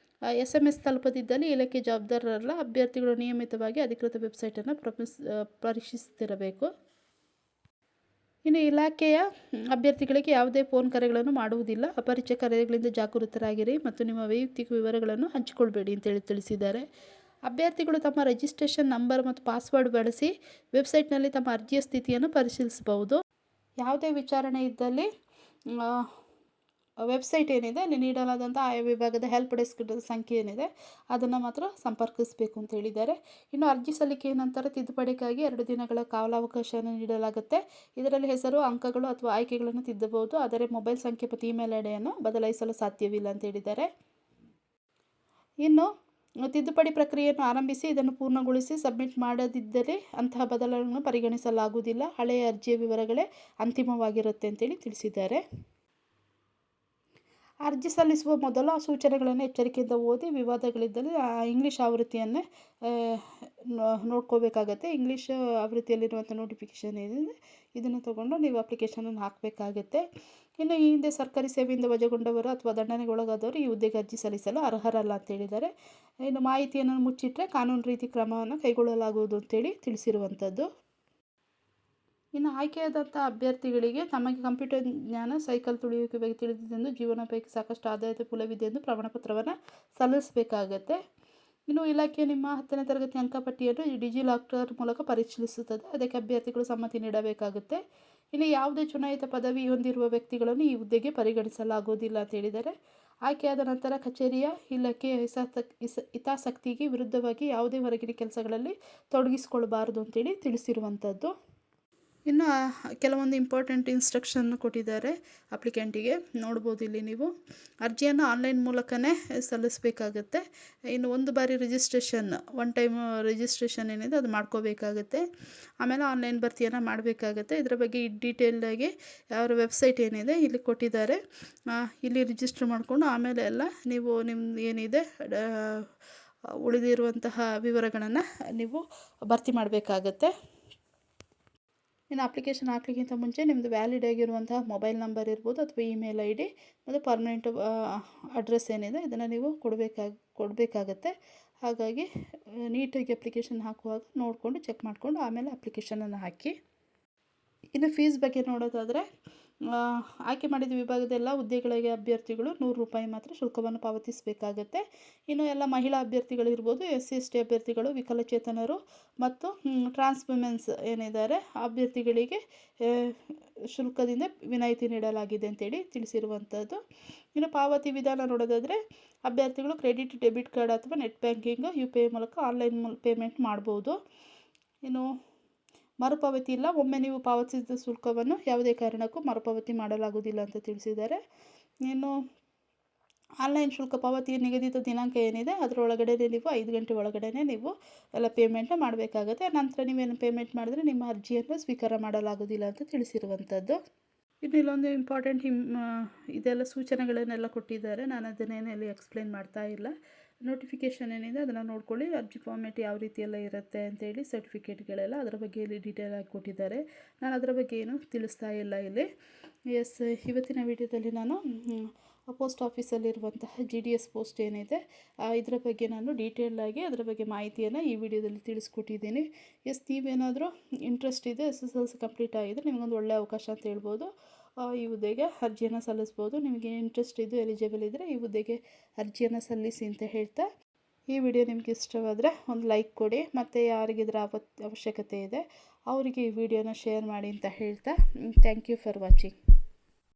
SMS ತಲುಪದಿದ್ದಲ್ಲಿ ಇಲಾಖೆ ಜವಾಬ್ದಾರರಲ್ಲ. ಅಭ್ಯರ್ಥಿಗಳು ನಿಯಮಿತವಾಗಿ ಅಧಿಕೃತ ವೆಬ್ಸೈಟನ್ನು ಪರೀಕ್ಷಿಸುತ್ತಿರಬೇಕು. ಇನ್ನು ಇಲಾಖೆಯ ಅಭ್ಯರ್ಥಿಗಳಿಗೆ ಯಾವುದೇ ಫೋನ್ ಕರೆಗಳನ್ನು ಮಾಡುವುದಿಲ್ಲ. ಅಪರಿಚಿತ ಕರೆಗಳಿಂದ ಜಾಗೃತರಾಗಿರಿ ಮತ್ತು ನಿಮ್ಮ ವೈಯಕ್ತಿಕ ವಿವರಗಳನ್ನು ಹಂಚಿಕೊಳ್ಬೇಡಿ ಅಂತೇಳಿ ತಿಳಿಸಿದ್ದಾರೆ. ಅಭ್ಯರ್ಥಿಗಳು ತಮ್ಮ ರಿಜಿಸ್ಟ್ರೇಷನ್ ನಂಬರ್ ಮತ್ತು ಪಾಸ್ವರ್ಡ್ ಬಳಸಿ ವೆಬ್ಸೈಟ್ನಲ್ಲಿ ತಮ್ಮ ಅರ್ಜಿಯ ಸ್ಥಿತಿಯನ್ನು ಪರಿಶೀಲಿಸಬಹುದು. ಯಾವುದೇ ವಿಚಾರಣೆ ಇದ್ದಲ್ಲಿ ವೆಬ್ಸೈಟ್ ಏನಿದೆ ಅಲ್ಲಿ ನೀಡಲಾದಂಥ ಆಯಾ ವಿಭಾಗದ ಹೆಲ್ಪ್ ಡೆಸ್ಕ್ ಸಂಖ್ಯೆ ಏನಿದೆ ಅದನ್ನು ಮಾತ್ರ ಸಂಪರ್ಕಿಸಬೇಕು ಅಂತ ಹೇಳಿದ್ದಾರೆ. ಇನ್ನು ಅರ್ಜಿ ಸಲ್ಲಿಕೆಯ ನಂತರ ತಿದ್ದುಪಡಿಗಾಗಿ 2 ದಿನಗಳ ಕಾಲಾವಕಾಶವನ್ನು ನೀಡಲಾಗುತ್ತೆ. ಇದರಲ್ಲಿ ಹೆಸರು, ಅಂಕಗಳು ಅಥವಾ ಆಯ್ಕೆಗಳನ್ನು ತಿದ್ದಬಹುದು, ಆದರೆ ಮೊಬೈಲ್ ಸಂಖ್ಯೆ ಮತ್ತು ಇಮೇಲ್ ಐಡಿಯನ್ನು ಬದಲಾಯಿಸಲು ಸಾಧ್ಯವಿಲ್ಲ ಅಂತ ಹೇಳಿದ್ದಾರೆ. ಇನ್ನು ತಿದ್ದುಪಡಿ ಪ್ರಕ್ರಿಯೆಯನ್ನು ಆರಂಭಿಸಿ ಇದನ್ನು ಪೂರ್ಣಗೊಳಿಸಿ ಸಬ್ಮಿಟ್ ಮಾಡದಿದ್ದರೆ ಅಂತಹ ಬದಲಾವಣೆಗಳನ್ನು ಪರಿಗಣಿಸಲಾಗುವುದಿಲ್ಲ. ಹಳೆಯ ಅರ್ಜಿಯ ವಿವರಗಳೇ ಅಂತಿಮವಾಗಿರುತ್ತೆ ಅಂತೇಳಿ ತಿಳಿಸಿದ್ದಾರೆ. ಅರ್ಜಿ ಸಲ್ಲಿಸುವ ಮೊದಲು ಆ ಸೂಚನೆಗಳನ್ನು ಎಚ್ಚರಿಕೆಯಿಂದ ಓದಿ, ವಿವಾದಗಳಿದ್ದಲ್ಲಿ ಇಂಗ್ಲೀಷ್ ಆವೃತ್ತಿಯನ್ನೇ ನೋಡ್ಕೋಬೇಕಾಗತ್ತೆ. ಇಂಗ್ಲೀಷ್ ಆವೃತ್ತಿಯಲ್ಲಿರುವಂಥ ನೋಟಿಫಿಕೇಷನ್ ಏನಿದೆ ಇದನ್ನು ತೊಗೊಂಡು ನೀವು ಅಪ್ಲಿಕೇಶನನ್ನು ಹಾಕಬೇಕಾಗತ್ತೆ. ಇನ್ನು ಈ ಹಿಂದೆ ಸರ್ಕಾರಿ ಸೇವೆಯಿಂದ ವಜಾಗೊಂಡವರು ಅಥವಾ ದಂಡನೆಗೊಳಗಾದವರು ಈ ಹುದ್ದೆಗೆ ಅರ್ಜಿ ಸಲ್ಲಿಸಲು ಅರ್ಹರಲ್ಲ ಅಂತ ಹೇಳಿದ್ದಾರೆ. ಇನ್ನು ಮಾಹಿತಿಯನ್ನು ಮುಚ್ಚಿಟ್ಟರೆ ಕಾನೂನು ರೀತಿ ಕ್ರಮವನ್ನು ಕೈಗೊಳ್ಳಲಾಗುವುದು ಅಂತೇಳಿ ತಿಳಿಸಿರುವಂಥದ್ದು. ಇನ್ನು ಆಯ್ಕೆಯಾದಂಥ ಅಭ್ಯರ್ಥಿಗಳಿಗೆ ತಮಗೆ ಕಂಪ್ಯೂಟರ್ ಜ್ಞಾನ, ಸೈಕಲ್ ತುಳಿಯುವಿಕೆ ಬಗ್ಗೆ ತಿಳಿದಿದ್ದೆಂದು, ಜೀವನೋಪಾಯಕ್ಕೆ ಸಾಕಷ್ಟು ಆದಾಯದ ಮೂಲವಿದೆ ಎಂದು ಪ್ರಮಾಣಪತ್ರವನ್ನು ಸಲ್ಲಿಸಬೇಕಾಗತ್ತೆ. ಇನ್ನು ಇಲಾಖೆ ನಿಮ್ಮ 10ನೇ ತರಗತಿ ಅಂಕಪಟ್ಟಿಯನ್ನು ಡಿಜಿಲಾಕರ್ ಮೂಲಕ ಪರಿಶೀಲಿಸುತ್ತದೆ. ಅದಕ್ಕೆ ಅಭ್ಯರ್ಥಿಗಳು ಸಮ್ಮತಿ ನೀಡಬೇಕಾಗುತ್ತೆ. ಇನ್ನು ಯಾವುದೇ ಚುನಾಯಿತ ಪದವಿ ಹೊಂದಿರುವ ವ್ಯಕ್ತಿಗಳನ್ನು ಈ ಹುದ್ದೆಗೆ ಪರಿಗಣಿಸಲಾಗುವುದಿಲ್ಲ ಅಂತ ಹೇಳಿದ್ದಾರೆ. ಆಯ್ಕೆಯಾದ ನಂತರ ಕಚೇರಿಯ ಇಲಾಖೆಯ ಹಿತಾಸಕ್ತಿಗೆ ವಿರುದ್ಧವಾಗಿ ಯಾವುದೇ ಹೊರಗಿನ ಕೆಲಸಗಳಲ್ಲಿ ತೊಡಗಿಸಿಕೊಳ್ಳಬಾರದು ಅಂತೇಳಿ ತಿಳಿಸಿರುವಂಥದ್ದು. ಇನ್ನು ಕೆಲವೊಂದು ಇಂಪಾರ್ಟೆಂಟ್ ಇನ್ಸ್ಟ್ರಕ್ಷನ್ ಕೊಟ್ಟಿದ್ದಾರೆ ಅಪ್ಲಿಕೆಂಟಿಗೆ, ನೋಡ್ಬೋದು ಇಲ್ಲಿ ನೀವು. ಅರ್ಜಿಯನ್ನು ಆನ್ಲೈನ್ ಮೂಲಕನೇ ಸಲ್ಲಿಸಬೇಕಾಗತ್ತೆ. ಇನ್ನು ಒಂದು ಬಾರಿ ರಿಜಿಸ್ಟ್ರೇಷನ್, ಒನ್ ಟೈಮ್ ರಿಜಿಸ್ಟ್ರೇಷನ್ ಏನಿದೆ ಅದು ಮಾಡ್ಕೋಬೇಕಾಗತ್ತೆ. ಆಮೇಲೆ ಆನ್ಲೈನ್ ಭರ್ತಿಯನ್ನು ಮಾಡಬೇಕಾಗತ್ತೆ. ಇದರ ಬಗ್ಗೆ ಡೀಟೇಲ್ಡಾಗಿ ಅವರ ವೆಬ್ಸೈಟ್ ಏನಿದೆ ಇಲ್ಲಿ ಕೊಟ್ಟಿದ್ದಾರೆ. ಇಲ್ಲಿ ರಿಜಿಸ್ಟರ್ ಮಾಡಿಕೊಂಡು ಆಮೇಲೆ ಎಲ್ಲ ನೀವು ನಿಮ್ದು ಏನಿದೆ ಉಳಿದಿರುವಂತಹ ವಿವರಗಳನ್ನು ನೀವು ಭರ್ತಿ ಮಾಡಬೇಕಾಗತ್ತೆ. ಇನ್ನು ಅಪ್ಲಿಕೇಶನ್ ಹಾಕಲಿಕ್ಕಿಂತ ಮುಂಚೆ ನಿಮ್ಮದು ವ್ಯಾಲಿಡ್ ಆಗಿರುವಂತಹ ಮೊಬೈಲ್ ನಂಬರ್ ಇರ್ಬೋದು ಅಥವಾ ಇಮೇಲ್ ಐ ಡಿ ಮತ್ತು ಪರ್ಮನೆಂಟ್ ಅಡ್ರೆಸ್ ಏನಿದೆ ಇದನ್ನು ನೀವು ಕೊಡಬೇಕಾಗತ್ತೆ. ಹಾಗಾಗಿ ನೀಟಾಗಿ ಅಪ್ಲಿಕೇಶನ್ ಹಾಕುವಾಗ ನೋಡಿಕೊಂಡು ಚೆಕ್ ಮಾಡಿಕೊಂಡು ಆಮೇಲೆ ಅಪ್ಲಿಕೇಶನನ್ನು ಹಾಕಿ. ಇನ್ನು ಫೀಸ್ ಬಗ್ಗೆ ನೋಡೋದಾದರೆ, ಆಯ್ಕೆ ಮಾಡಿದ ವಿಭಾಗದ ಎಲ್ಲ ಹುದ್ದೆಗಳಿಗೆ ಅಭ್ಯರ್ಥಿಗಳು ₹100 ಮಾತ್ರ ಶುಲ್ಕವನ್ನು ಪಾವತಿಸಬೇಕಾಗತ್ತೆ. ಇನ್ನು ಎಲ್ಲ ಮಹಿಳಾ ಅಭ್ಯರ್ಥಿಗಳಿರ್ಬೋದು, SC/ST ಅಭ್ಯರ್ಥಿಗಳು, ವಿಕಲಚೇತನರು ಮತ್ತು ಟ್ರಾನ್ಸ್ ವುಮೆನ್ಸ್ ಏನಿದ್ದಾರೆ ಅಭ್ಯರ್ಥಿಗಳಿಗೆ ಶುಲ್ಕದಿಂದ ವಿನಾಯಿತಿ ನೀಡಲಾಗಿದೆ ಅಂತೇಳಿ ತಿಳಿಸಿರುವಂಥದ್ದು. ಇನ್ನು ಪಾವತಿ ವಿಧಾನ ನೋಡೋದಾದರೆ, ಅಭ್ಯರ್ಥಿಗಳು ಕ್ರೆಡಿಟ್, ಡೆಬಿಟ್ ಕಾರ್ಡ್ ಅಥವಾ ನೆಟ್ ಬ್ಯಾಂಕಿಂಗ್, UPI ಮೂಲಕ ಆನ್ಲೈನ್ ಪೇಮೆಂಟ್ ಮಾಡ್ಬೋದು. ಇನ್ನು ಮರುಪಾವತಿ ಇಲ್ಲ. ಒಮ್ಮೆ ನೀವು ಪಾವತಿಸಿದ ಶುಲ್ಕವನ್ನು ಯಾವುದೇ ಕಾರಣಕ್ಕೂ ಮರುಪಾವತಿ ಮಾಡಲಾಗುವುದಿಲ್ಲ ಅಂತ ತಿಳಿಸಿದ್ದಾರೆ. ಇನ್ನು ಆನ್ಲೈನ್ ಶುಲ್ಕ ಪಾವತಿಯ ನಿಗದಿತ ದಿನಾಂಕ ಏನಿದೆ ಅದರೊಳಗಡೆ ನೀವು 5 ಗಂಟೆ ಒಳಗಡೆ ನೀವು ಎಲ್ಲ ಪೇಮೆಂಟ್ನ ಮಾಡಬೇಕಾಗುತ್ತೆ. ನಂತರ ನೀವೇನು ಪೇಮೆಂಟ್ ಮಾಡಿದ್ರೆ ನಿಮ್ಮ ಅರ್ಜಿಯನ್ನು ಸ್ವೀಕಾರ ಮಾಡಲಾಗುವುದಿಲ್ಲ ಅಂತ ತಿಳಿಸಿರುವಂಥದ್ದು. ಇನ್ನು ಇಲ್ಲೊಂದು ಇಂಪಾರ್ಟೆಂಟ್ ಇದೆಲ್ಲ ಸೂಚನೆಗಳನ್ನೆಲ್ಲ ಕೊಟ್ಟಿದ್ದಾರೆ. ನಾನು ಅದನ್ನೇನು ಇಲ್ಲಿ ಎಕ್ಸ್ಪ್ಲೇನ್ ಮಾಡ್ತಾ ಇಲ್ಲ. ನೋಟಿಫಿಕೇಷನ್ ಏನಿದೆ ಅದನ್ನು ನೋಡ್ಕೊಳ್ಳಿ. ಅರ್ಜಿ ಫಾರ್ಮೇಟ್ ಯಾವ ರೀತಿಯೆಲ್ಲ ಇರುತ್ತೆ ಅಂತೇಳಿ, ಸರ್ಟಿಫಿಕೇಟ್ಗಳೆಲ್ಲ ಅದರ ಬಗ್ಗೆ ಇಲ್ಲಿ ಡೀಟೇಲಾಗಿ ಕೊಟ್ಟಿದ್ದಾರೆ. ನಾನು ಅದರ ಬಗ್ಗೆ ಏನು ತಿಳಿಸ್ತಾ ಇಲ್ಲ ಇಲ್ಲಿ. ಇವತ್ತಿನ ವಿಡಿಯೋದಲ್ಲಿ ನಾನು ಪೋಸ್ಟ್ ಆಫೀಸಲ್ಲಿರುವಂತಹ GDS ಪೋಸ್ಟ್ ಏನಿದೆ ಇದರ ಬಗ್ಗೆ ನಾನು ಡೀಟೇಲಾಗಿ ಅದರ ಬಗ್ಗೆ ಮಾಹಿತಿಯನ್ನು ಈ ವಿಡಿಯೋದಲ್ಲಿ ತಿಳಿಸ್ಕೊಟ್ಟಿದ್ದೀನಿ. ನೀವೇನಾದರೂ ಇಂಟ್ರೆಸ್ಟ್ ಇದೆ, SSLC ಕಂಪ್ಲೀಟ್ ಆಗಿದೆ, ನಿಮಗೊಂದು ಒಳ್ಳೆಯ ಅವಕಾಶ ಅಂತ ಹೇಳ್ಬೋದು. ಈ ಹುದ್ದೆಗೆ ಅರ್ಜಿಯನ್ನು ಸಲ್ಲಿಸ್ಬೋದು. ನಿಮಗೆ ಇಂಟ್ರೆಸ್ಟ್ ಇದ್ದು ಎಲಿಜಿಬಲ್ ಇದ್ದರೆ ಈ ಹುದ್ದೆಗೆ ಅರ್ಜಿಯನ್ನು ಸಲ್ಲಿಸಿ ಅಂತ ಹೇಳ್ತಾ, ಈ ವಿಡಿಯೋ ನಿಮಗೆ ಇಷ್ಟವಾದರೆ ಒಂದು ಲೈಕ್ ಕೊಡಿ. ಮತ್ತು ಯಾರಿಗಿದ್ರ ಅವಶ್ಯಕತೆ ಇದೆ ಅವರಿಗೆ ಈ ವಿಡಿಯೋನ ಶೇರ್ ಮಾಡಿ ಅಂತ ಹೇಳ್ತಾ, ಥ್ಯಾಂಕ್ ಯು ಫಾರ್ ವಾಚಿಂಗ್.